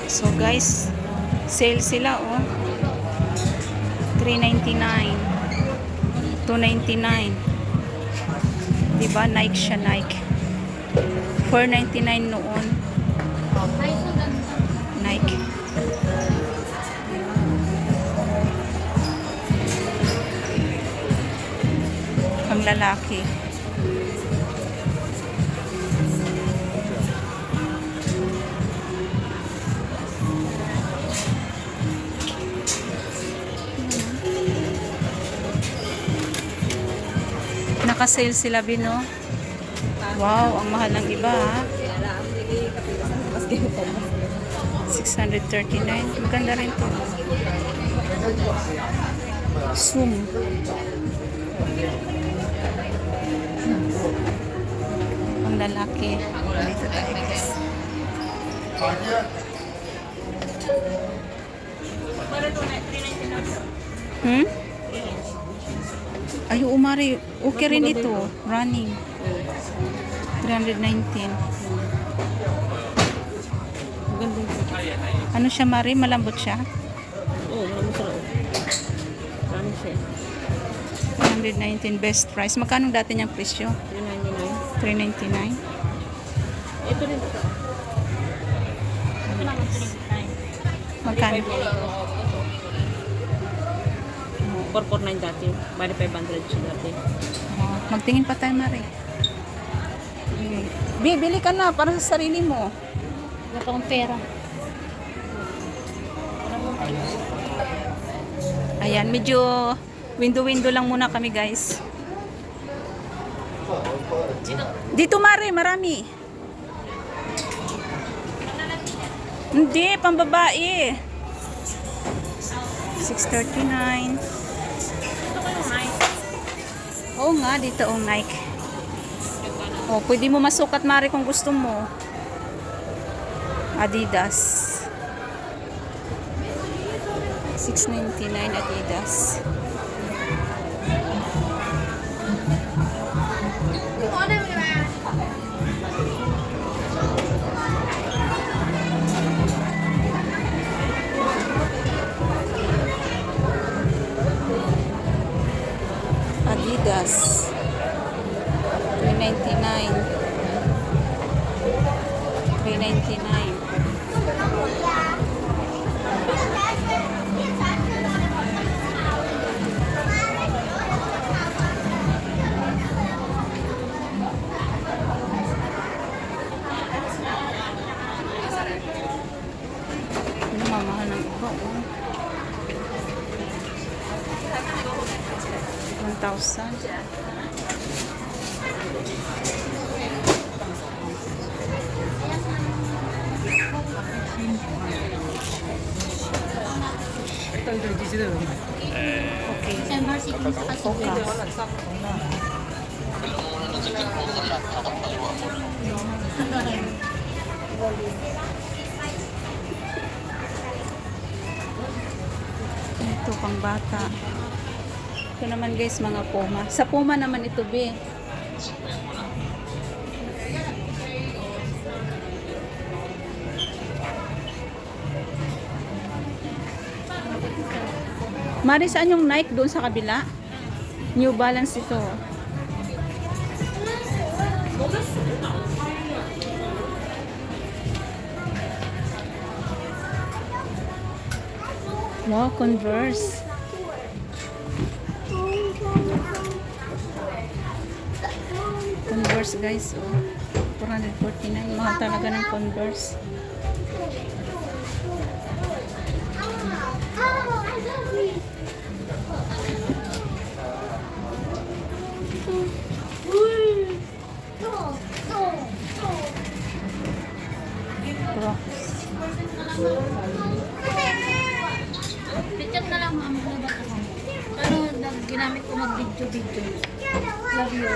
So guys, sale sila oh. 399, 299. Diba? Nike siya, Nike. 499 noon. Nike. Pang lalaki. Naka-sale sila, Bino. Wow, ang mahal ng iba, ha? 639. Maganda rin to. Zoom. Ang lalaki. Dito tayo, guys. Hmm? Ay, umari. Okay rin ito. Running. 319. Ano siya, Mari? Malambot siya? Oo, malambot siya. Running siya. 319 best price. Magkano dati niyang presyo? 399. 399. Ito rin ito. Magkano? 449 dati. Bali 500 siya dati. Oh, magtingin pa tayo, Mari. Bibili ka na para sa sarili mo. Wala pa akong pera. Ayan, medyo window-window lang muna kami, guys. Dito, Mari, marami. Hindi, pambabae. 639. Oo nga, dito ang Nike. Oh, pwede mo masukat, Mari, kung gusto mo. Adidas. 699 Adidas. Adidas. 399. 399. Ano mamahal ng iba, oh. 1,000. Okay. Ito pang bata. Ito naman, guys, mga Puma. Sa Puma naman ito, be. Mari, saan yung Nike doon sa kabila? New Balance ito. Wow, Converse. Converse, guys. Oh, 449. Mahal talaga ng Converse. Crocs. Picture na lang, ma'am. Pero ginamit ko mag-video. Love you.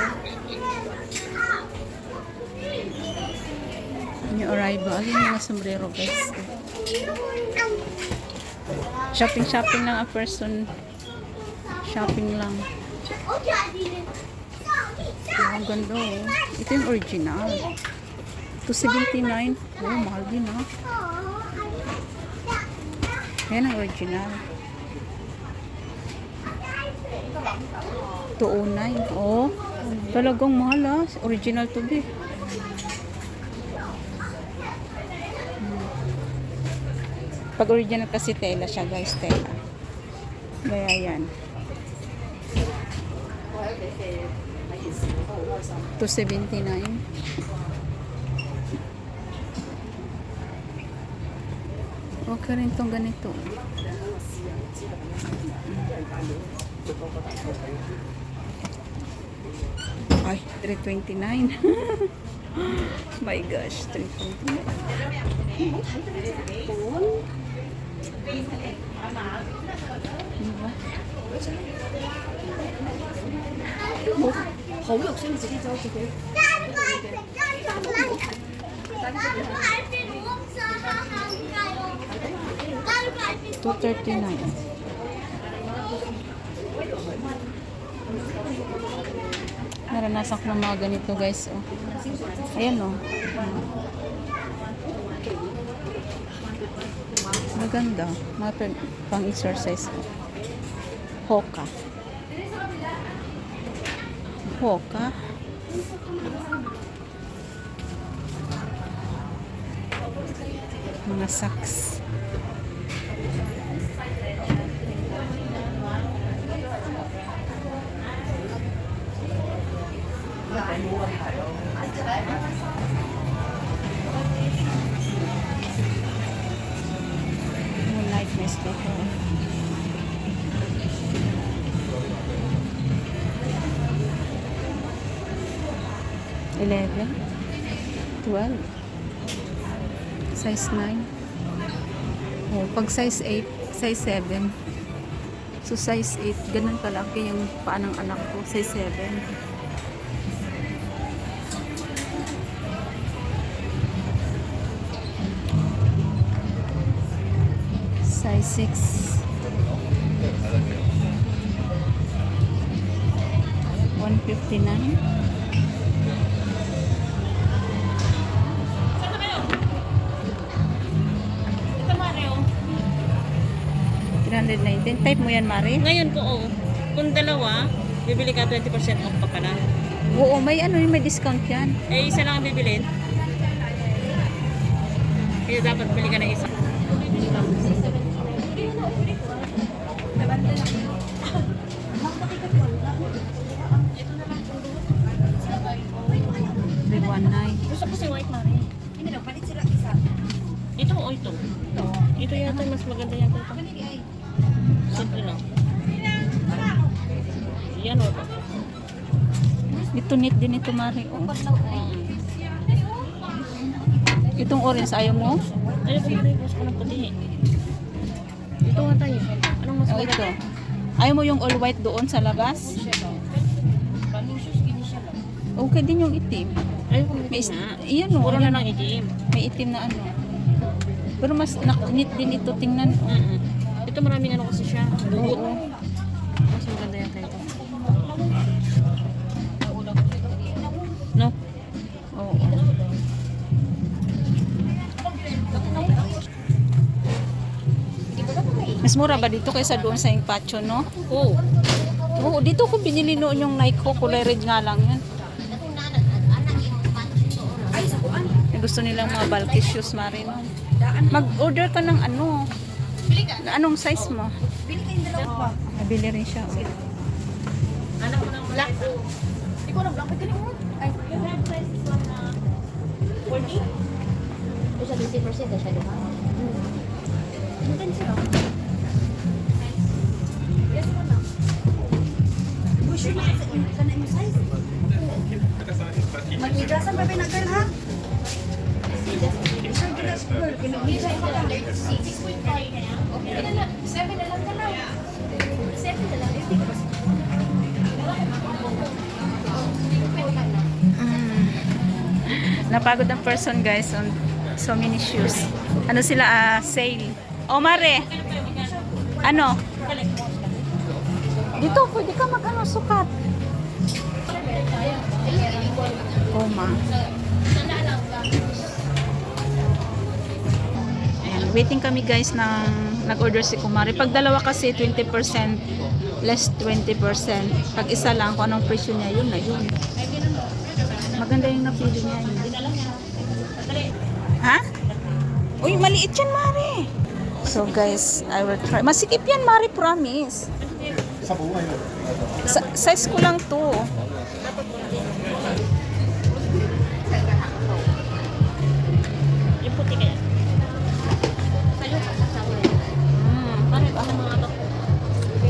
New arrival. Alin yung mga sombrero, guys. Shopping lang a person. Shopping lang. Ang ganda, oh. Ito yung original. 279. Oh, mahal din, ha. Yan ang original. 209. Oh, talagang mahal ah. Original to be. Pag original kasi tela siya guys, tela. Kaya yan. 279. Okay rin tong ganito. Ay, 329. My gosh, 329. Diba? $239. Naranasan ko ng mga ganito guys. Oh. Ayan oh. Maganda. Mga pang exercise. Hoka. Hoka. Mga socks. Moonlight mist dito. $11, $12, size 9. Oh, pag size 8, size 7. So size 8, ganun kalaki yung paa ng anak ko, size 7. Size 6. 159. Ito, Mare, oh. 319. Type mo yan, Mari? Ngayon ko, oh. Kung dalawa, bibili ka 20% off pa pala. Oo, may ano, may discount yan. Eh, isa lang ang bibilin. Kaya dapat bili ka ng isa. Gusto ko si White Mare. Ito o ito? Ito yata, mas maganda yata ito. Simple lang. Yan o ito. Ito neat din ito, Mari. Oh. Itong orange, ayaw mo? Ayaw ko Mare, gusto ko ng puti. Ito nga tayo. Anong mas Oh, maganda? ito. Ayaw mo yung all white doon sa labas? Okay din yung itim. Ayaw ko May itim na. iyan o. Puro na lang itim. May itim na ano. Pero mas neat din ito. Tingnan. Ito maraming ano kasi siya. Dugot. Oo. Mas maganda yata ito. No? Oo. Mas mura ba dito kaysa doon sa Impatio, no? Oo. Oo, dito ko binili noon yung Nike ko. Kulay red nga lang yan. Gusto nilang mga bulky shoes, Mari, no? Mag-order ka ng ano. Anong size mo? Nabili rin siya. Oh. Anak ko ng black. Hindi ko alam black. Pwede mo. Ay, yung price is 40? Ito siya 20% na siya, di ba? Ang ganda siya. Yes po na. Bush na kasi na yung size. Mag-igasan pa pinagkal ha? Sir, gilas girl. Pinag-igay ko lang. 6.5 na yan. Okay na lang. 7 na lang ka lang. 7 na lang. Napagod ang person, guys, on so many shoes. Ano sila? Sale. Oh, Mare. Ano? Dito, pwede ka mag-ano, sukat. Oh, ma. Ayan, waiting kami, guys, ng nag-order si Kumari. Pag dalawa kasi 20%, less 20%. Pag isa lang, kung anong presyo niya, yun na yun. Maganda yung napili niya yun. Ha? Uy, maliit yan, Mari. So guys, I will try. Masikip yan, Mari, promise. Size ko lang to. Yung puti kaya. Sa'yo, sasawa yun. Paano yung mga to?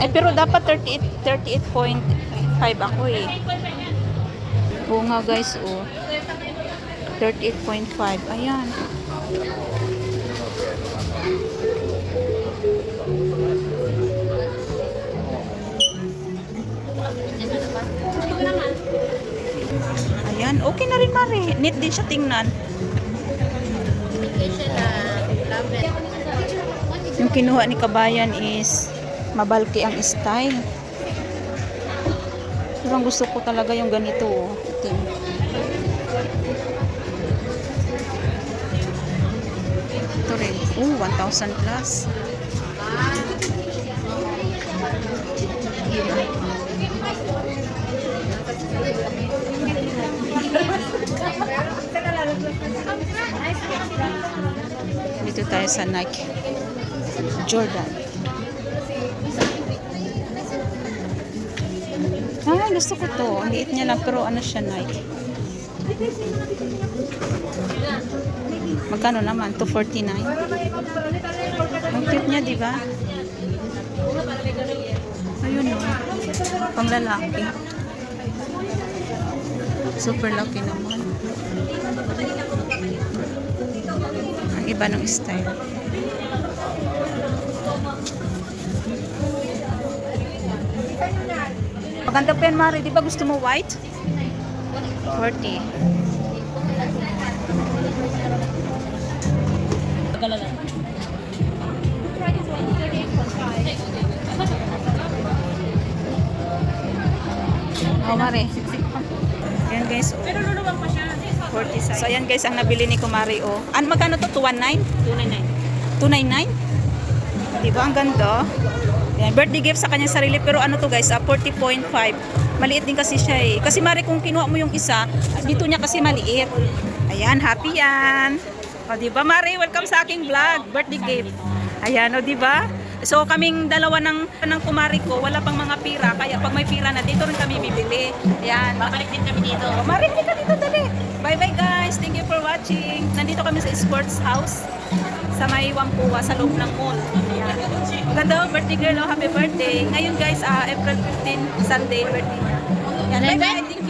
Eh, pero dapat 38.5 ako eh. Oo nga guys, oh. 38.5. Ayan. Ayan, okay na rin, Mari. Neat din siya tingnan. Yung kinuha ni Kabayan is mabalki ang style. Pero ang gusto ko talaga yung ganito, oh. Itim. Ito rin. 1,000 plus. Dito tayo sa Nike Jordan. Ay, gusto ko to. Ang liit niya lang pero ano siya, Nike. Magkano naman? 249. Ang cute niya, di ba? Ayun o. Pang lalaki. Super laki naman. Ang iba ng style. Maganda pa yan, Mari. Di ba gusto mo white? 40. Galala. Oh, Mari. Ayan guys, oh. Pero luluwag pa siya. 40 size. So ayan guys, ang nabili ni Kumari, oh. Magkano to? 219? 299. 299? Diba? Ang ganda. Ayan, birthday gift sa kanyang sarili. Pero ano to guys, 40.5. Maliit din kasi siya eh. Kasi Mari, kung kinuha mo yung isa, dito niya kasi maliit. Ayan, happy yan. O diba Mari, welcome sa aking vlog. Birthday gift. Ayan, o diba? So kaming dalawa ng Kumari ko, wala pang mga pira. Kaya pag may pira na, dito rin kami bibili. Ayan. Babalik din kami dito. O, Mari, halika dito, dali. Bye-bye guys. Thank you for watching. Nandito kami sa sports house sa may Wampuwa, sa loob ng mall. Ayan. Maganda, birthday girl. Oh, happy birthday. Ngayon guys, April 15, Sunday, birthday niya. Ayan, bye-bye.